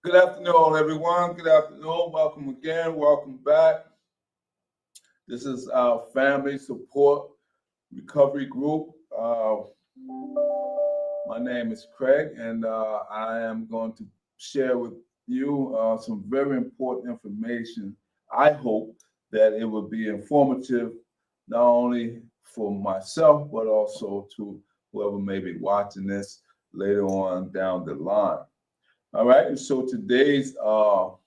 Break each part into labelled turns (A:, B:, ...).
A: Good afternoon, everyone. Good afternoon. Welcome again. Welcome back. This is our family support recovery group. My name is Craig, and I am going to share with you some very important information. I hope that it will be informative not only for myself, but also to whoever may be watching this later on down the line. All right, and so today's article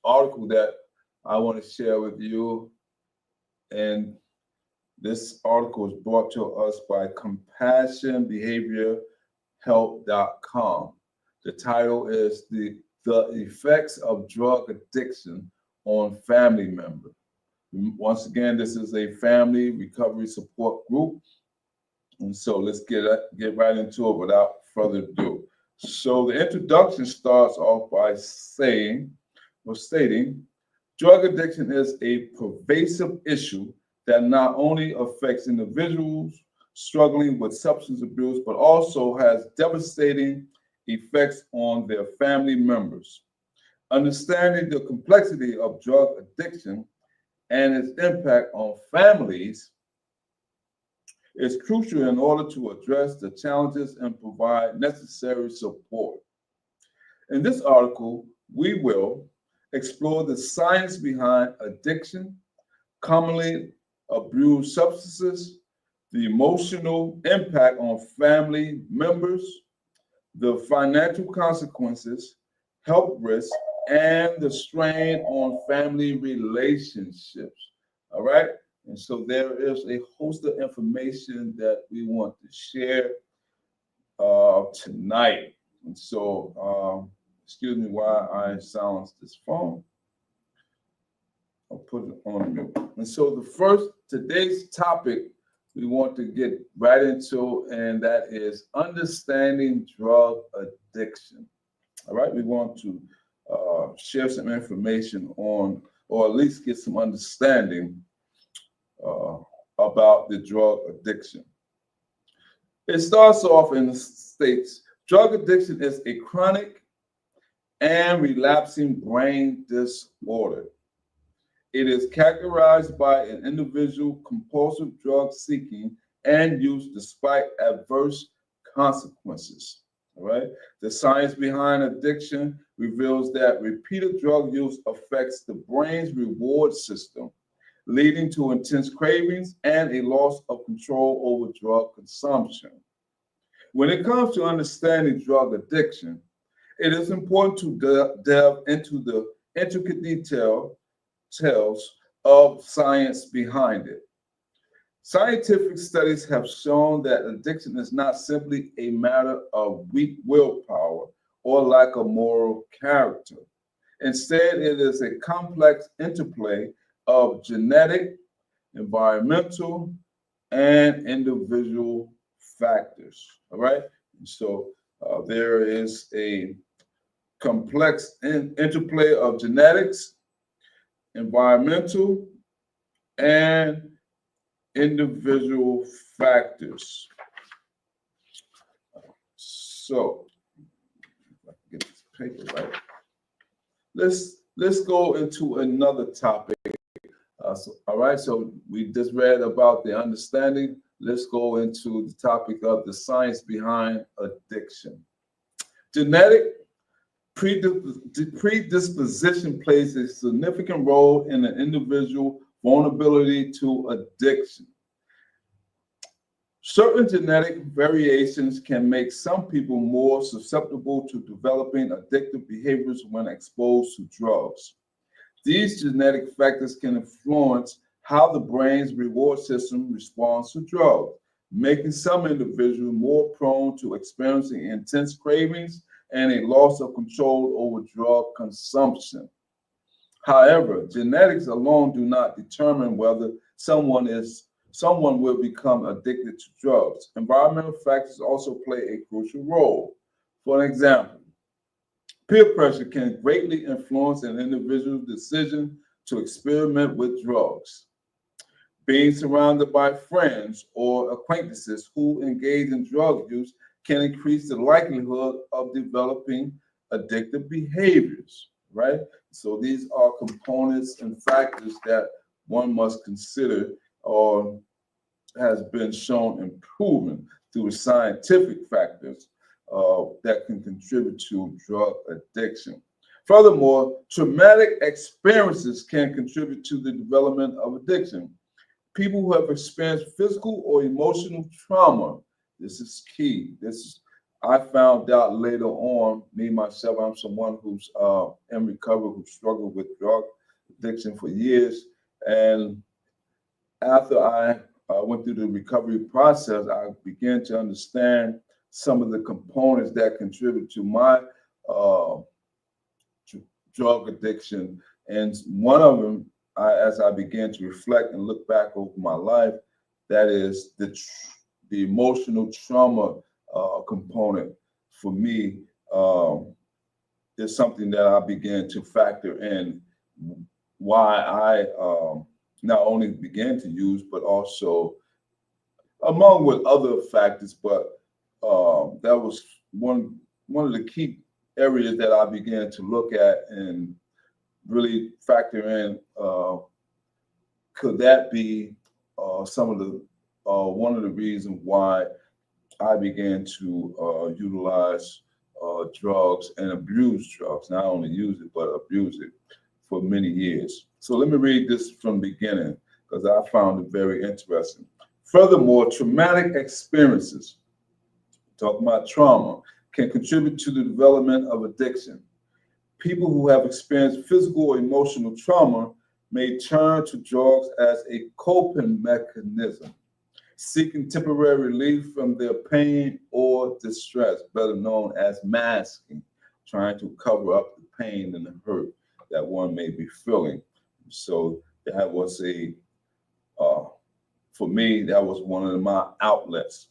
A: that I want to share with you, and this article is brought to us by CompassionBehaviorHealth.com. The title is the Effects of Drug Addiction on Family Members. Once again, this is a family recovery support group. And so let's get right into it without further ado. So the introduction starts off by stating, drug addiction is a pervasive issue that not only affects individuals struggling with substance abuse, but also has devastating effects on their family members. Understanding the complexity of drug addiction and its impact on families is crucial in order to address the challenges and provide necessary support. In this article, we will explore the science behind addiction, commonly abused substances, the emotional impact on family members, the financial consequences, health risks, and the strain on family relationships. All right? And so there is a host of information that we want to share tonight. And so, excuse me while I silence this phone. I'll put it on mute. And so today's topic we want to get right into, and that is understanding drug addiction. All right, we want to share some information on, or at least get some understanding about the drug addiction. It starts off in the states, drug addiction is a chronic and relapsing brain disorder. It is characterized by an individual compulsive drug seeking and use despite adverse consequences. All right. The science behind addiction reveals that repeated drug use affects the brain's reward system, leading to intense cravings and a loss of control over drug consumption. When it comes to understanding drug addiction, it is important to delve into the intricate details of science behind it. Scientific studies have shown that addiction is not simply a matter of weak willpower or lack of moral character. Instead, it is a complex interplay of genetic, environmental, and individual factors. All right. And so there is a complex interplay of genetics, environmental, and individual factors. So, if I can get this paper right, let's go into another topic. All right, so we just read about the understanding. Let's go into the topic of the science behind addiction. Genetic predisposition plays a significant role in an individual vulnerability to addiction. Certain genetic variations can make some people more susceptible to developing addictive behaviors when exposed to drugs. These genetic factors can influence how the brain's reward system responds to drugs, making some individuals more prone to experiencing intense cravings and a loss of control over drug consumption. However, genetics alone do not determine whether someone will become addicted to drugs. Environmental factors also play a crucial role. For example, peer pressure can greatly influence an individual's decision to experiment with drugs. Being surrounded by friends or acquaintances who engage in drug use can increase the likelihood of developing addictive behaviors, right? So these are components and factors that one must consider or has been shown and proven through scientific factors that can contribute to drug addiction. Furthermore, traumatic experiences can contribute to the development of addiction. People who have experienced physical or emotional trauma, this is key. I found out later on, me myself, I'm someone who's in recovery, who struggled with drug addiction for years. And after I went through the recovery process, I began to understand some of the components that contribute to my uh, drug addiction. And one of them, as I began to reflect and look back over my life, that is the emotional trauma component for me is something that I began to factor in why I not only began to use, but also among with other factors, but that was one of the key areas that I began to look at and really factor in. Could that be some of the one of the reasons why I began to utilize drugs and abuse drugs, not only use it, but abuse it for many years. So let me read this from the beginning because I found it very interesting. Furthermore, traumatic experiences, talking about trauma, can contribute to the development of addiction. People who have experienced physical or emotional trauma may turn to drugs as a coping mechanism, seeking temporary relief from their pain or distress, better known as masking, trying to cover up the pain and the hurt that one may be feeling. So that was for me, that was one of my outlets.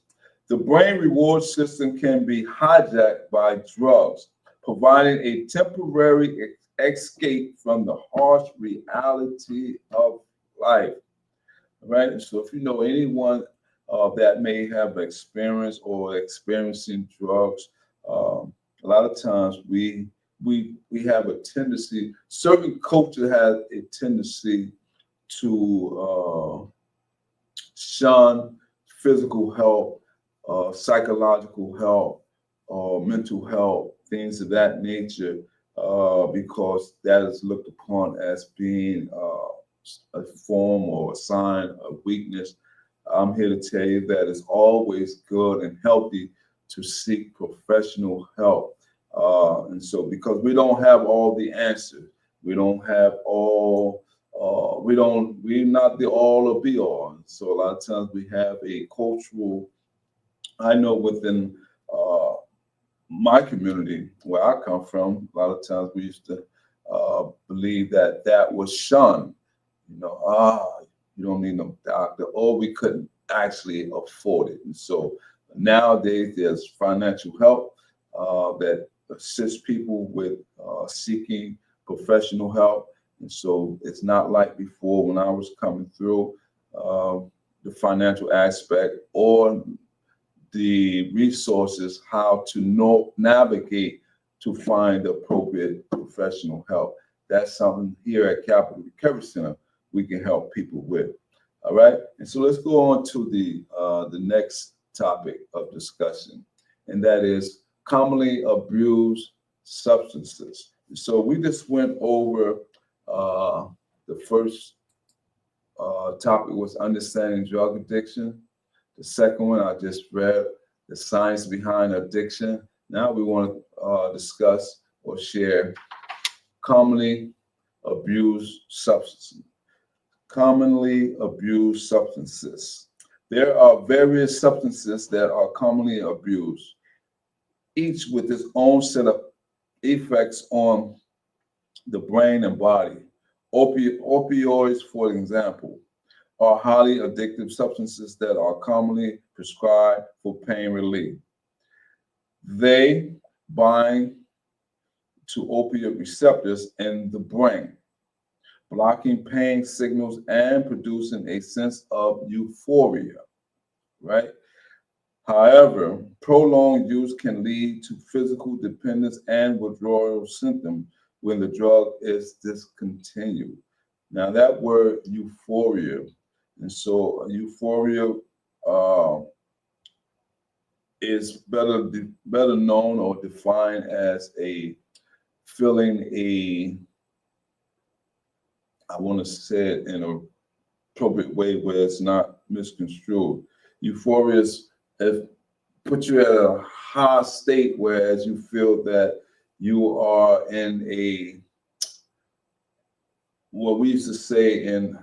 A: The brain reward system can be hijacked by drugs, providing a temporary escape from the harsh reality of life. Right? So if you know anyone that may have experienced or experiencing drugs, a lot of times we have a tendency. Certain culture has a tendency to shun physical health, psychological health, mental health, things of that nature, because that is looked upon as being a form or a sign of weakness. I'm here to tell you that it's always good and healthy to seek professional help. And so, because we don't have all the answers, we don't have all, we're not the all or be all. So, a lot of times we have a cultural, I know within my community where I come from, a lot of times we used to believe that that was shunned. You don't need no doctor, or we couldn't actually afford it. And so nowadays there's financial help that assists people with seeking professional help. And so it's not like before when I was coming through the financial aspect or the resources, how to navigate to find appropriate professional help. That's something here at Capital Recovery Center we can help people with. All right, and so let's go on to the next topic of discussion, and that is commonly abused substances. So we just went over the first topic was understanding drug addiction. The second one I just read, the science behind addiction. Now we want to discuss or share commonly abused substances. Commonly abused substances. There are various substances that are commonly abused, each with its own set of effects on the brain and body. Opioids, for example, are highly addictive substances that are commonly prescribed for pain relief. They bind to opioid receptors in the brain, blocking pain signals and producing a sense of euphoria, right? However, prolonged use can lead to physical dependence and withdrawal symptoms when the drug is discontinued. Now, that word euphoria, and so euphoria uh, is better known or defined as a feeling I want to say it in an appropriate way where it's not misconstrued. Euphoria is if put you at a high state, whereas you feel that you are in a what we used to say in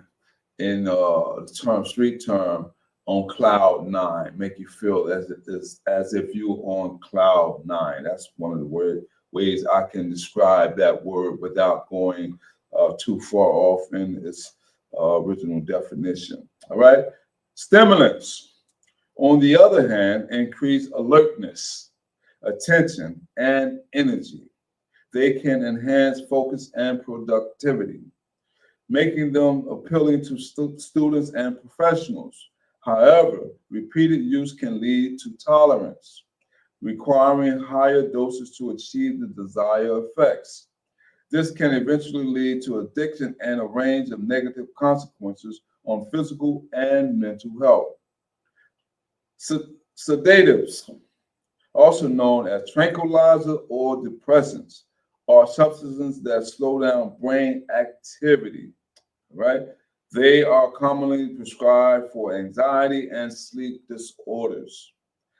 A: term street term on cloud nine, make you feel as if you on cloud nine. That's one of the ways I can describe that word without going too far off in its original definition. All right, stimulants, on the other hand, increase alertness, attention, and energy. They can enhance focus and productivity, making them appealing to students and professionals. However, repeated use can lead to tolerance, requiring higher doses to achieve the desired effects. This can eventually lead to addiction and a range of negative consequences on physical and mental health. Sedatives, also known as tranquilizer or depressants, are substances that slow down brain activity, right? They are commonly prescribed for anxiety and sleep disorders.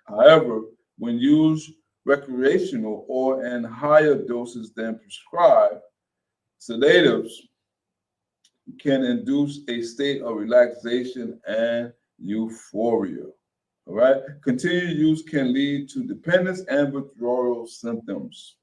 A: However, when used recreational or in higher doses than prescribed, sedatives can induce a state of relaxation and euphoria. All right. Continued use can lead to dependence and withdrawal symptoms.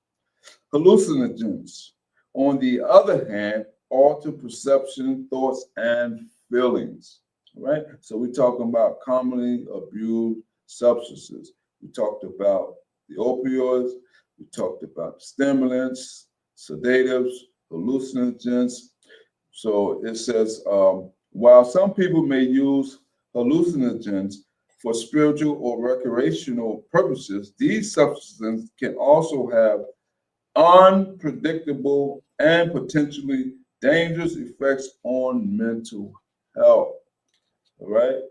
A: Hallucinogens, on the other hand, alter perception, thoughts, and feelings. All right. So we're talking about commonly abused substances. We talked about the opioids. We talked about stimulants, sedatives, hallucinogens. So it says, while some people may use hallucinogens for spiritual or recreational purposes, these substances can also have unpredictable and potentially dangerous effects on mental health. All right.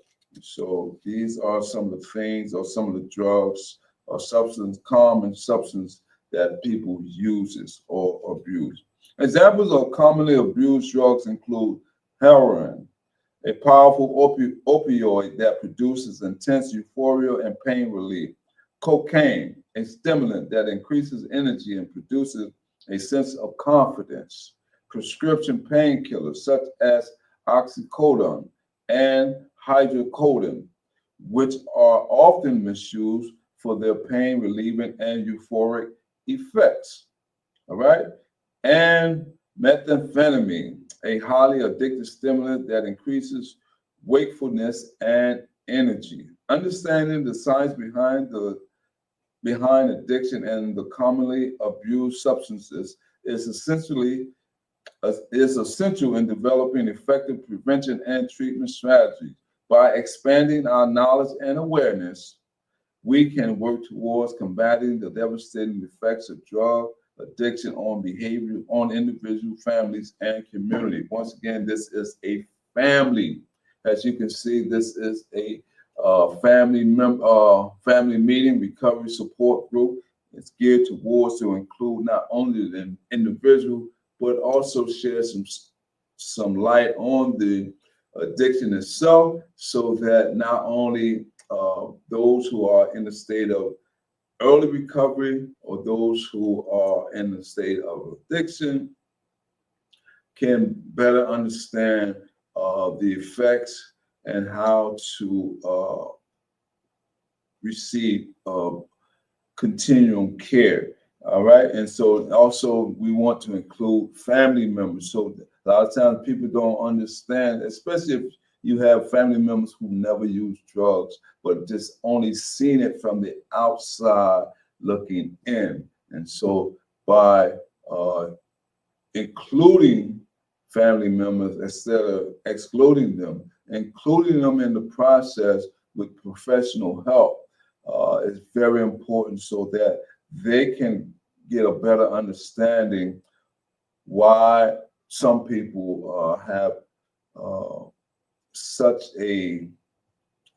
A: So these are some of the things or some of the drugs or common substance that people uses or abuse. Examples of commonly abused drugs include heroin, a powerful opioid that produces intense euphoria and pain relief. Cocaine, a stimulant that increases energy and produces a sense of confidence. Prescription painkillers such as oxycodone and hydrocodone, which are often misused for their pain relieving and euphoric effects. All right. And methamphetamine, a highly addictive stimulant that increases wakefulness and energy. Understanding the science behind addiction and the commonly abused substances is essential in developing effective prevention and treatment strategies. By expanding our knowledge and awareness, we can work towards combating the devastating effects of drug addiction on behavior, on individual families and community. Once again, this is a family. As you can see, this is a family meeting recovery support group. It's geared towards to include not only the individual but also share some light on the addiction itself, so that not only those who are in the state of early recovery or those who are in the state of addiction can better understand the effects and how to receive continuum care. All right. And so also we want to include family members. So a lot of times people don't understand, especially if you have family members who never use drugs, but just only seen it from the outside looking in. And so by including family members instead of excluding them, including them in the process with professional help, is very important so that they can get a better understanding why some people have uh, such a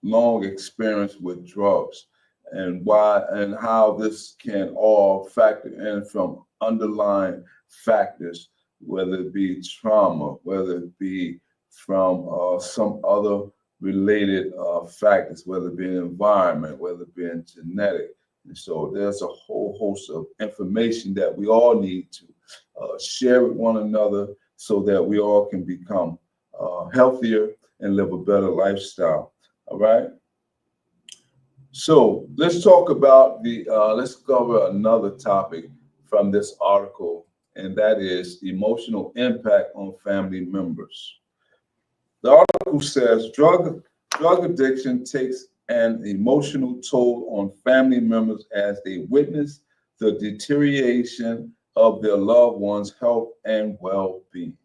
A: long experience with drugs and why and how this can all factor in from underlying factors, whether it be trauma, whether it be from some other related factors, whether it be an environment, whether it be in genetic. And so there's a whole host of information that we all need to share with one another so that we all can become healthier and live a better lifestyle. All right. So let's talk about let's cover another topic from this article, and that is emotional impact on family members. The article says drug addiction takes an emotional toll on family members as they witness the deterioration of their loved ones' health and well-being.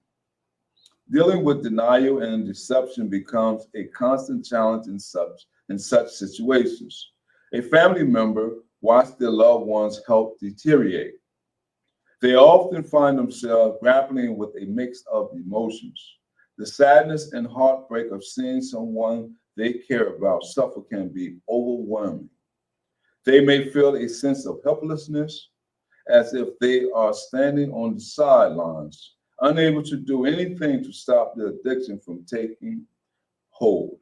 A: Dealing with denial and deception becomes a constant challenge in such situations. A family member watches their loved one's health deteriorate. They often find themselves grappling with a mix of emotions. The sadness and heartbreak of seeing someone they care about suffer can be overwhelming. They may feel a sense of helplessness, as if they are standing on the sidelines, unable to do anything to stop the addiction from taking hold.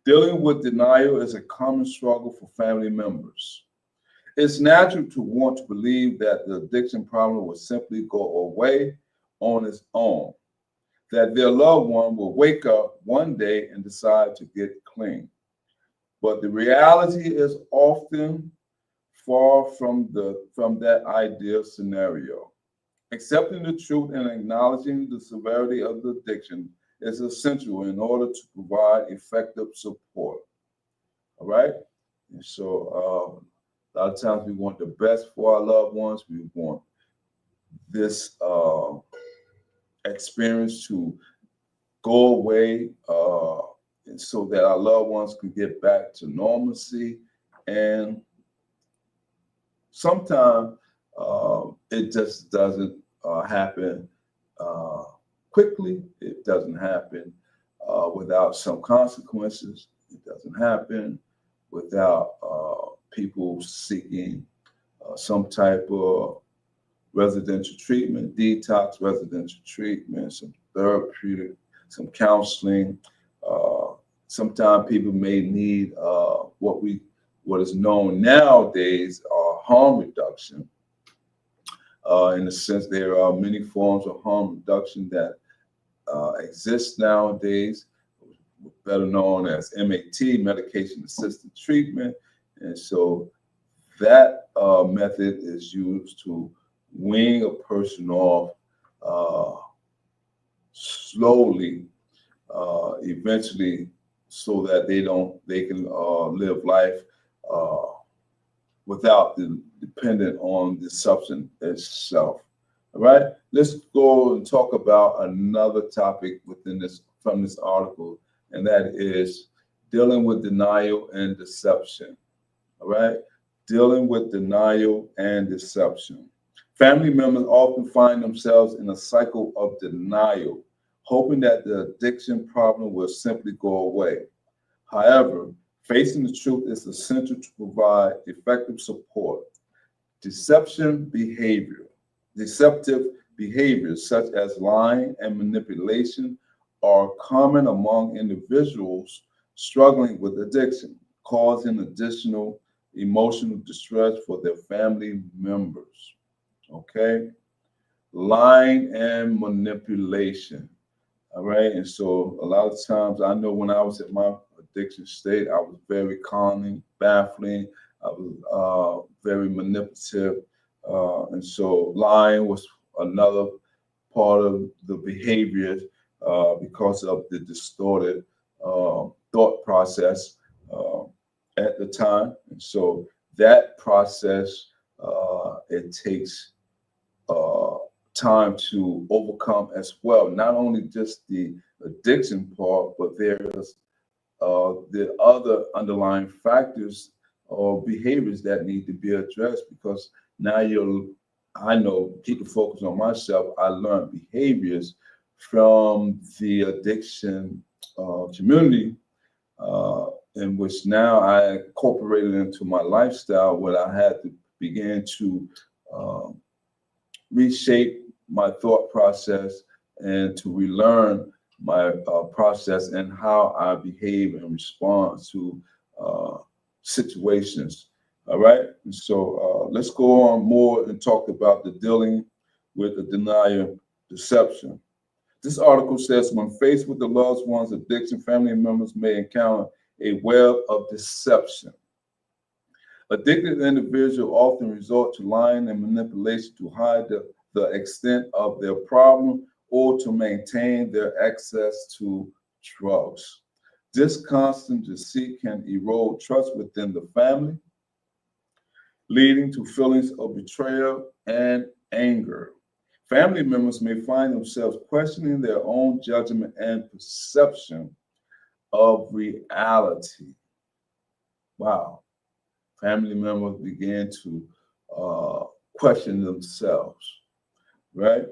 A: Dealing with denial is a common struggle for family members. It's natural to want to believe that the addiction problem will simply go away on its own, that their loved one will wake up one day and decide to get clean. But the reality is often far from that ideal scenario. Accepting the truth and acknowledging the severity of the addiction is essential in order to provide effective support. All right? And so a lot of times we want the best for our loved ones. We want this experience to go away and so that our loved ones can get back to normalcy. And sometimes it just doesn't happen quickly. It doesn't happen without some consequences. It doesn't happen without people seeking some type of residential treatment, detox residential treatment, some therapeutic, some counseling. Sometimes people may need what is known nowadays harm reduction. In the sense, there are many forms of harm reduction that exist nowadays, better known as MAT, medication assisted treatment. And so that method is used to wean a person off slowly, eventually, so that they can live life without the dependent on the substance itself. All right, let's go and talk about another topic from this article, and that is dealing with denial and deception. All right, dealing with denial and deception. Family members often find themselves in a cycle of denial, hoping that the addiction problem will simply go away. However, facing the truth is essential to provide effective support. Deceptive behaviors such as lying and manipulation are common among individuals struggling with addiction, causing additional emotional distress for their family members. Okay? Lying and manipulation. All right. And so a lot of times I know when I was at my addiction state, I was very conning, baffling. I was very manipulative. And so lying was another part of the behavior because of the distorted thought process at the time. And so that process, it takes time to overcome as well. Not only just the addiction part, but there's the other underlying factors or behaviors that need to be addressed, because now I know, keep the focus on myself. I learned behaviors from the addiction community, in which now I incorporated into my lifestyle, where I had to begin to uh, reshape my thought process and to relearn my process and how I behave and respond to uh, situations. All right. And so let's go on more and talk about the dealing with the denial deception. This article says when faced with the loved one's addiction, family members may encounter a web of deception. Addicted individuals often resort to lying and manipulation to hide the extent of their problem or to maintain their access to drugs. This constant deceit can erode trust within the family, leading to feelings of betrayal and anger. Family members may find themselves questioning their own judgment and perception of reality. Wow. Family members begin to uh, question themselves, right?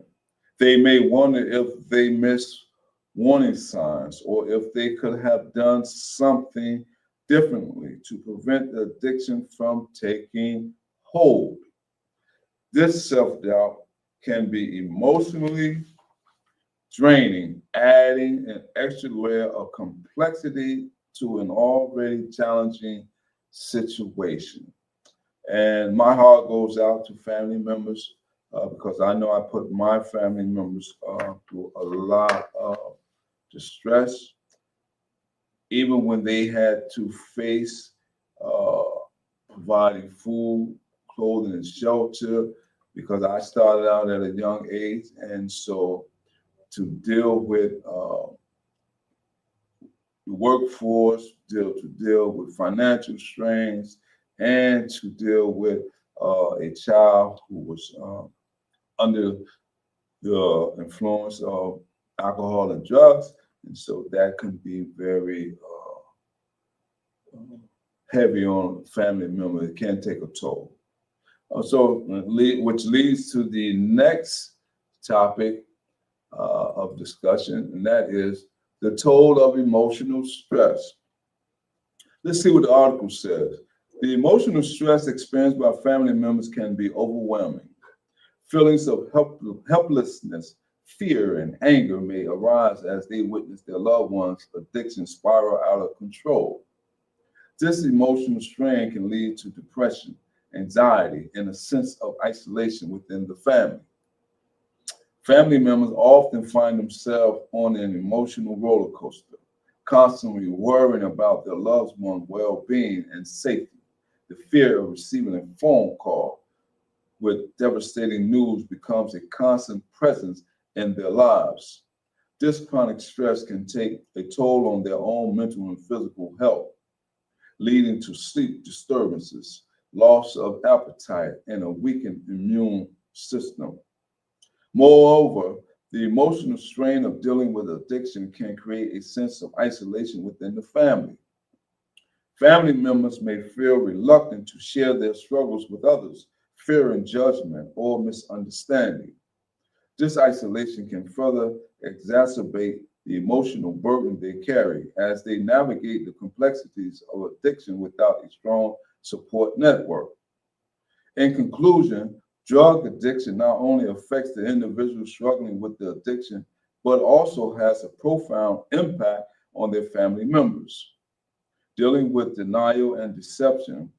A: They may wonder if they missed warning signs or if they could have done something differently to prevent the addiction from taking hold. This self doubt can be emotionally draining, adding an extra layer of complexity to an already challenging situation. And my heart goes out to family members, because I know I put my family members through a lot of distress, even when they had to face uh, providing food, clothing, and shelter, because I started out at a young age. And so to deal with the workforce, to deal with financial strains, and to deal with a child who was under the influence of alcohol and drugs, and so that can be very heavy on a family member. It can take a toll. Which leads to the next topic of discussion, and that is the toll of emotional stress. Let's see what the article says. The emotional stress experienced by family members can be overwhelming. Feelings of helplessness, fear, and anger may arise as they witness their loved one's addiction spiral out of control. This emotional strain can lead to depression, anxiety, and a sense of isolation within the family. Family members often find themselves on an emotional roller coaster, constantly worrying about their loved one's well being and safety. The fear of receiving a phone call with devastating news becomes a constant presence in their lives. This chronic stress can take a toll on their own mental and physical health, leading to sleep disturbances, loss of appetite, and a weakened immune system. Moreover, the emotional strain of dealing with addiction can create a sense of isolation within the family. Family members may feel reluctant to share their struggles with others, fearing judgment or misunderstanding. This isolation can further exacerbate the emotional burden they carry as they navigate the complexities of addiction without a strong support network. In conclusion, drug addiction not only affects the individual struggling with the addiction, but also has a profound impact on their family members. Dealing with denial and deception,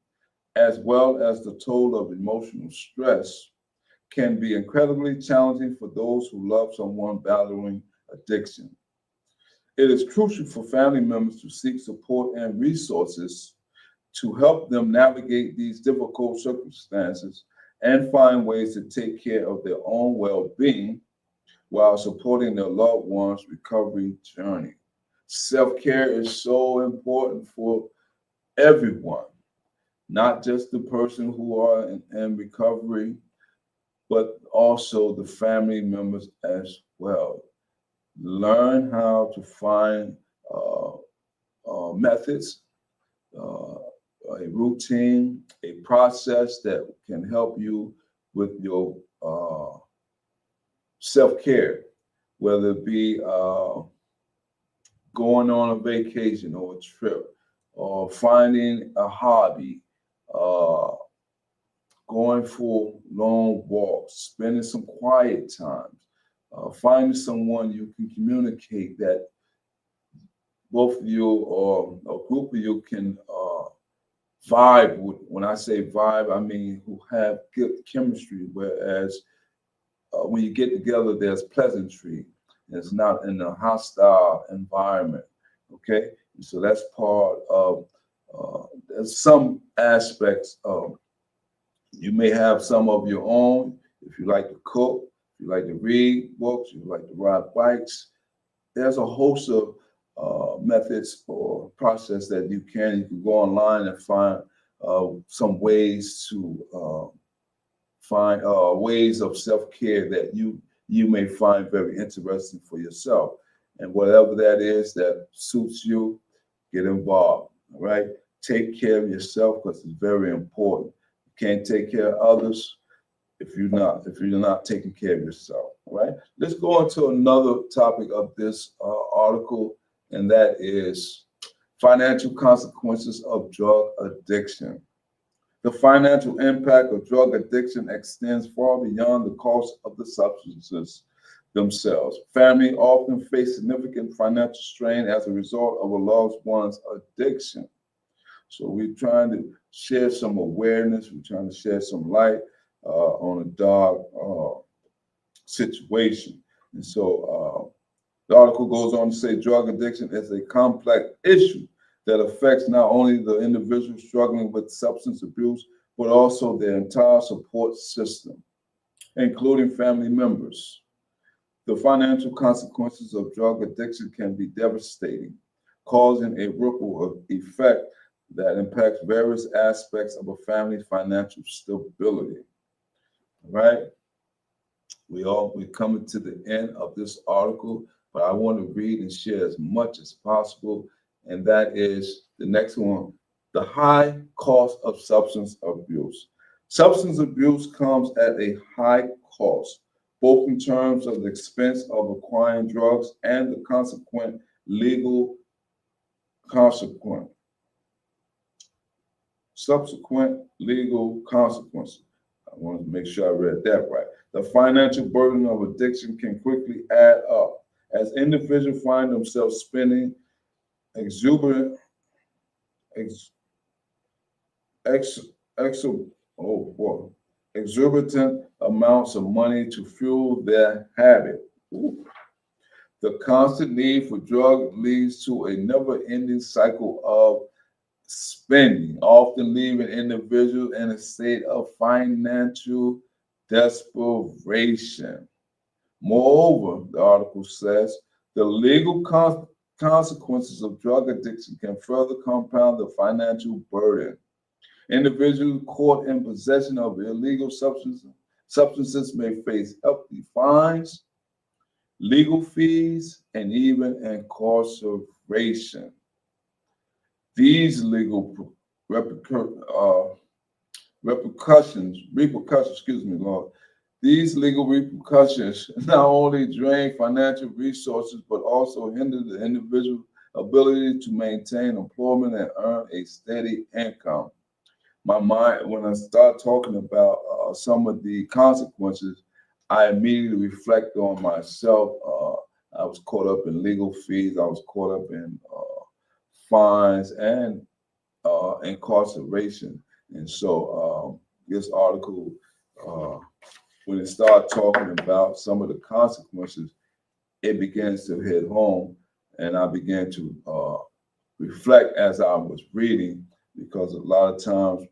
A: as well as the toll of emotional stress, can be incredibly challenging for those who love someone battling addiction. It is crucial for family members to seek support and resources to help them navigate these difficult circumstances and find ways to take care of their own well being while supporting their loved ones' recovery journey. Self care is so important for everyone, not just the person who are in recovery, but also the family members as well. Learn how to find methods, uh, a routine, a process that can help you with your self-care, whether it be going on a vacation or a trip, or finding a hobby, uh, going for long walks, spending some quiet times, finding someone you can communicate that both of you or a group of you can vibe with. When I say vibe, I mean who have good chemistry, whereas when you get together, there's pleasantry. It's not in a hostile environment. Okay, so that's part of. There's some aspects of. You may have some of your own. If you like to cook, if you like to read books, you like to ride bikes. There's a host of methods or process that you can go online and find some ways to find ways of self-care that you may find very interesting for yourself. And whatever that is that suits you, get involved. All right. Take care of yourself because it's very important. You can't take care of others if you're not taking care of yourself. All right. Let's go on to another topic of this article, and that is financial consequences of drug addiction. The financial impact of drug addiction extends far beyond the cost of the substances themselves. Families often face significant financial strain as a result of a loved one's addiction. So we're trying to share some awareness, we're trying to share some light on a dark situation. And so the article goes on to say drug addiction is a complex issue that affects not only the individual struggling with substance abuse, but also their entire support system, including family members. The financial consequences of drug addiction can be devastating, causing a ripple effect that impacts various aspects of a family's financial stability. Right? We're coming to the end of this article, but I want to read and share as much as possible. And that is the next one, the high cost of substance abuse. Substance abuse comes at a high cost, both in terms of the expense of acquiring drugs and the legal consequent, subsequent legal consequences. I want to make sure I read that right. The financial burden of addiction can quickly add up as individuals find themselves spending exuberant, ex, ex, ex, oh boy, exorbitant amounts of money to fuel their habit. Ooh. The constant need for drugs leads to a never-ending cycle of spending, often leaving individuals in a state of financial desperation. Moreover, the article says the legal consequences of drug addiction can further compound the financial burden. Individuals caught in possession of illegal substances may face hefty fines, legal fees, and even incarceration. These legal repercussions, excuse me, Lord, these legal repercussions not only drain financial resources, but also hinder the individual's ability to maintain employment and earn a steady income. My mind, when I start talking about some of the consequences, I immediately reflect on myself. I was caught up in legal fees. I was caught up in fines and incarceration. And so this article, when it started talking about some of the consequences, it begins to hit home. And I began to reflect as I was reading, because a lot of times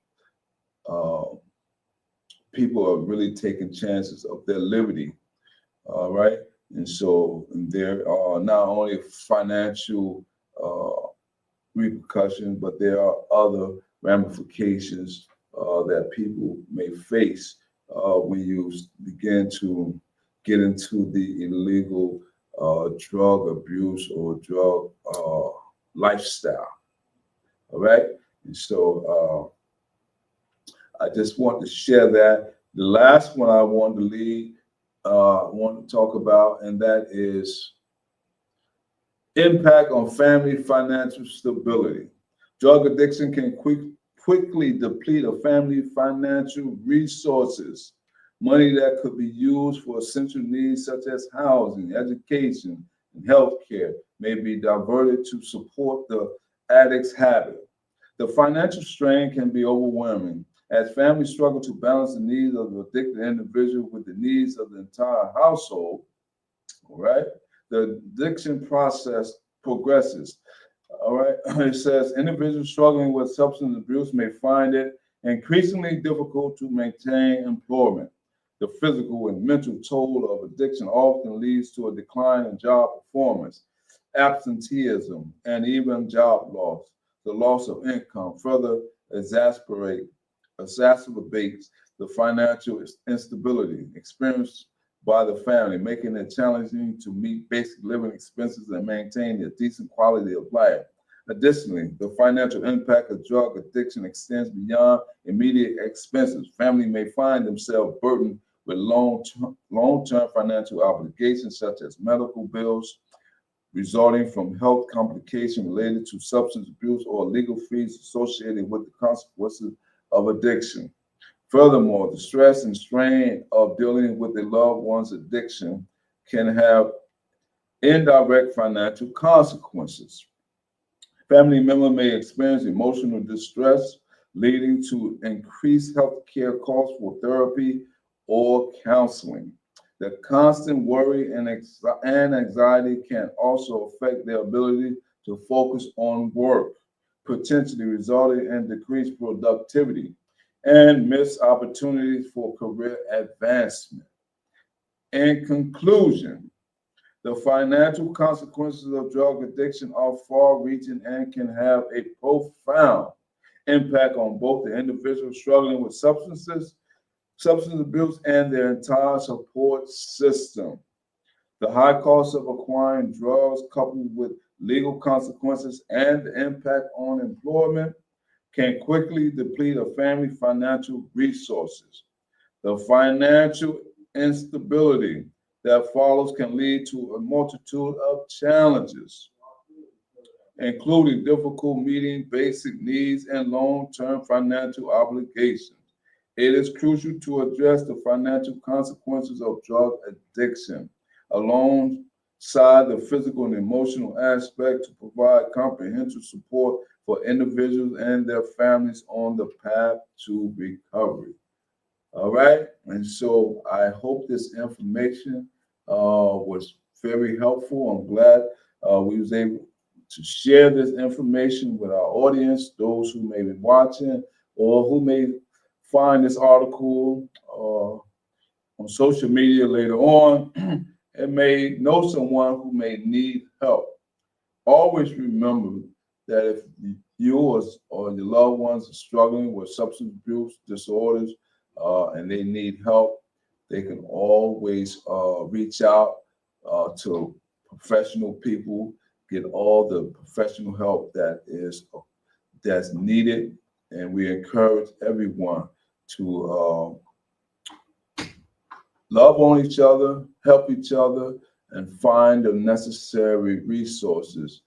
A: people are really taking chances of their liberty, right? And so there are not only financial repercussions, but there are other ramifications that people may face when you begin to get into the illegal drug abuse or drug lifestyle. All right. And so I just want to share that. The last one I want to lead, want to talk about, and that is impact on family financial stability. Drug addiction can quickly deplete a family financial resources. Money that could be used for essential needs such as housing, education, and health care may be diverted to support the addict's habit. The financial strain can be overwhelming as families struggle to balance the needs of the addicted individual with the needs of the entire household. All right. The addiction process progresses. All right. It says individuals struggling with substance abuse may find it increasingly difficult to maintain employment. The physical and mental toll of addiction often leads to a decline in job performance, absenteeism, and even job loss. The loss of income further exacerbates the financial instability experienced by the family, making it challenging to meet basic living expenses and maintain a decent quality of life. Additionally, the financial impact of drug addiction extends beyond immediate expenses. Family may find themselves burdened with long-term financial obligations such as medical bills resulting from health complications related to substance abuse or legal fees associated with the consequences of addiction. Furthermore, the stress and strain of dealing with a loved one's addiction can have indirect financial consequences. Family members may experience emotional distress, leading to increased health care costs for therapy or counseling. The constant worry and anxiety can also affect their ability to focus on work, potentially resulting in decreased productivity and missed opportunities for career advancement. In conclusion, the financial consequences of drug addiction are far-reaching and can have a profound impact on both the individual struggling with substance abuse, and their entire support system. The high cost of acquiring drugs, coupled with legal consequences and the impact on employment, can quickly deplete a family's financial resources. The financial instability that follows can lead to a multitude of challenges, including difficult meeting basic needs and long-term financial obligations. It is crucial to address the financial consequences of drug addiction alongside the physical and emotional aspect to provide comprehensive support for individuals and their families on the path to recovery. All right. And so I hope this information was very helpful. I'm glad we was able to share this information with our audience, those who may be watching or who may find this article on social media later on and may know someone who may need help. Always remember that if yours or your loved ones are struggling with substance abuse disorders and they need help, they can always reach out to professional people, get all the professional help that's needed, and we encourage everyone to love on each other, help each other, and find the necessary resources.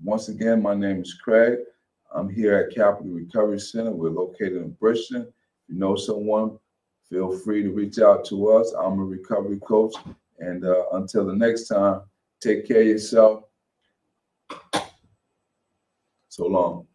A: Once again, my name is Craig. I'm here at Capital Recovery Center. We're located in Bridgeton. If you know someone, feel free to reach out to us. I'm a recovery coach. And until the next time, take care of yourself. So long.